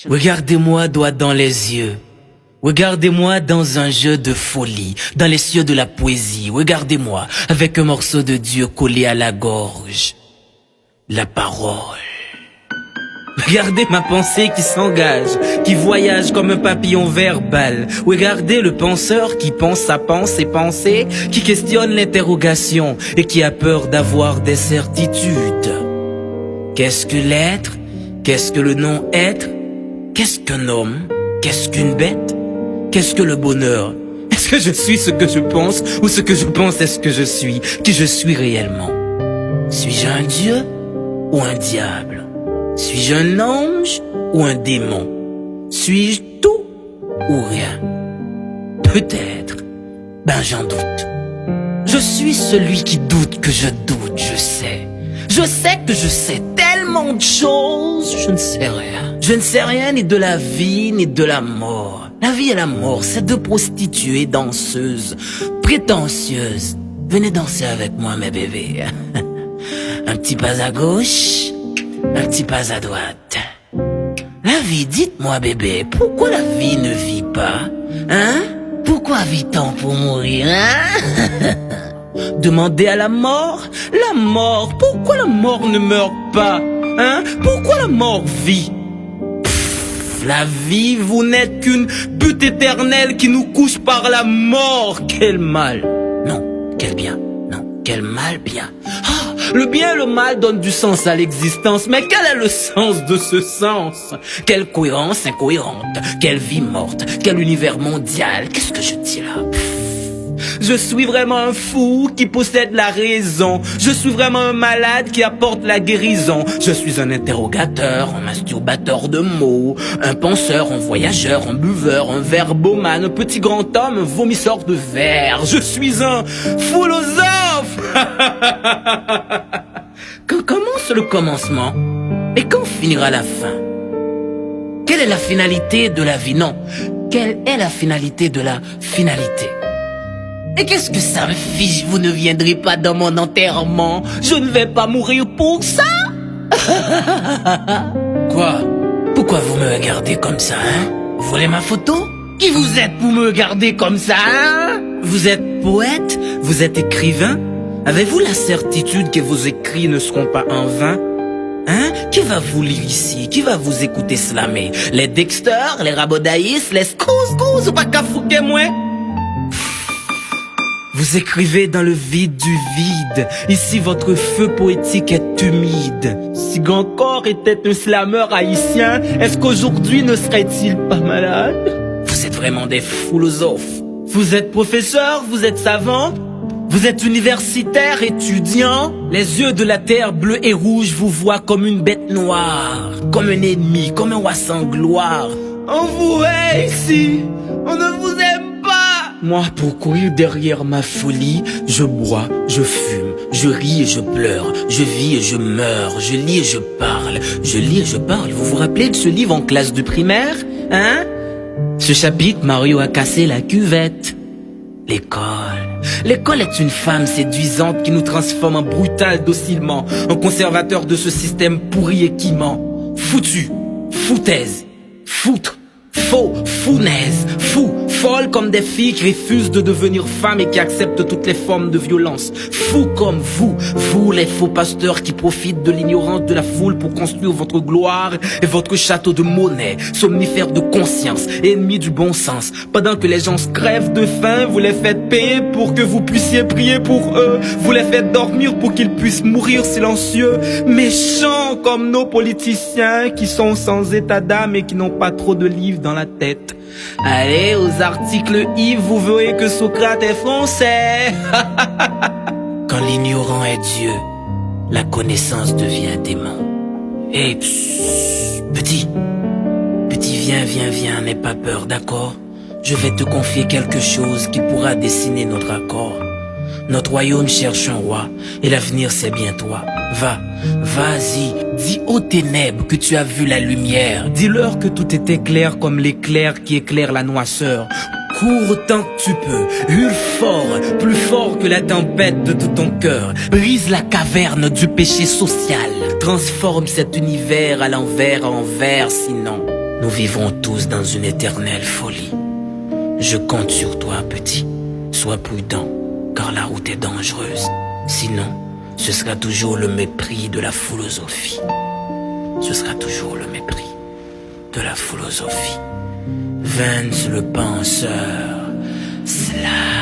Regardez-moi droit dans les yeux. Regardez-moi dans un jeu de folie, dans les cieux de la poésie. Regardez-moi avec un morceau de Dieu collé à la gorge. La parole. Regardez ma pensée qui s'engage, qui voyage comme un papillon verbal. Regardez le penseur qui pense sa pensée, qui questionne l'interrogation et qui a peur d'avoir des certitudes. Qu'est-ce que l'être? Qu'est-ce que le non-être? Qu'est-ce qu'un homme? Qu'est-ce qu'une bête? Qu'est-ce que le bonheur? Est-ce que je suis ce que je pense ou ce que je pense est ce que je suis? Qui je suis réellement? Suis-je un dieu ou un diable? Suis-je un ange ou un démon? Suis-je tout ou rien? Peut-être. Ben j'en doute. Je suis celui qui doute que je doute, je sais. Je sais que je sais tellement de choses, je ne sais rien. Je ne sais rien ni de la vie ni de la mort. La vie et la mort, c'est deux prostituées danseuses, prétentieuses. Venez danser avec moi mes bébés. Un petit pas à gauche, un petit pas à droite. La vie, dites-moi bébé, pourquoi la vie ne vit pas? Hein? Pourquoi vit-on pour mourir, hein? Demandez à la mort, pourquoi la mort ne meurt pas? Hein? Pourquoi la mort vit? La vie, vous n'êtes qu'une butte éternelle qui nous couche par la mort. Quel mal. Non, quel bien. Non, quel mal bien. Ah, le bien et le mal donnent du sens à l'existence. Mais quel est le sens de ce sens? Quelle cohérence incohérente. Quelle vie morte. Quel univers mondial. Qu'est-ce que je dis là? Je suis vraiment un fou qui possède la raison. Je suis vraiment un malade qui apporte la guérison. Je suis un interrogateur, un masturbateur de mots, un penseur, un voyageur, un buveur, un verbomane, un petit grand homme, un vomisseur de verre. Je suis un philosophe. Quand commence le commencement et quand finira la fin? Quelle est la finalité de la vie? Non, quelle est la finalité de la finalité? Et qu'est-ce que ça me fiche? Vous ne viendrez pas dans mon enterrement. Je ne vais pas mourir pour ça. Quoi? Pourquoi vous me regardez comme ça, hein? Vous voulez ma photo? Qui vous êtes pour me regarder comme ça, hein? Vous êtes poète? Vous êtes écrivain? Avez-vous la certitude que vos écrits ne seront pas en vain? Hein? Qui va vous lire ici? Qui va vous écouter slammer? Les Dexter, les Rabodaïs, les Scouse ou pas qu'à fouquer moi? Vous écrivez dans le vide du vide. Ici, votre feu poétique est humide. Si Gancor était un slameur haïtien, est-ce qu'aujourd'hui ne serait-il pas malade? Vous êtes vraiment des philosophes. Vous êtes professeur, vous êtes savant, vous êtes universitaire, étudiant. Les yeux de la terre bleue et rouge vous voient comme une bête noire, comme un ennemi, comme un roi sans gloire. On vous hait ici, on ne vous aime. Moi, pour courir derrière ma folie, je bois, je fume, je ris et je pleure, je vis et je meurs, je lis et je parle, je lis et je parle. Vous vous rappelez de ce livre en classe de primaire? Hein? Ce chapitre, Mario a cassé la cuvette. L'école. L'école est une femme séduisante qui nous transforme en brutal docilement, en conservateur de ce système pourri et qui ment. Foutu, foutaise, foutre. Faux, founaise, fou, folle comme des filles qui refusent de devenir femmes et qui acceptent toutes les formes de violence. Fou comme vous les faux pasteurs qui profitent de l'ignorance de la foule pour construire votre gloire et votre château de monnaie, somnifères de conscience, ennemis du bon sens. Pendant que les gens se crèvent de faim, vous les faites payer pour que vous puissiez prier pour eux. Vous les faites dormir pour qu'ils puissent mourir silencieux. Méchants comme nos politiciens qui sont sans état d'âme et qui n'ont pas trop de livres dans la tête. Allez, aux articles Yves, vous verrez que Socrate est français. Quand l'ignorant est Dieu, la connaissance devient démon. Et petit, viens, n'aie pas peur, d'accord? Je vais te confier quelque chose qui pourra dessiner notre accord. Notre royaume cherche un roi, et l'avenir c'est bien toi. Vas-y, dis aux ténèbres que tu as vu la lumière. Dis-leur que tout était clair comme l'éclair qui éclaire la noirceur. Cours autant que tu peux, hurle fort, plus fort que la tempête de tout ton cœur. Brise la caverne du péché social. Transforme cet univers à l'envers en vert, sinon nous vivrons tous dans une éternelle folie. Je compte sur toi, petit. Sois prudent, car la route est dangereuse. Sinon, ce sera toujours le mépris de la philosophie. Ce sera toujours le mépris de la philosophie. Vance le penseur, Slime.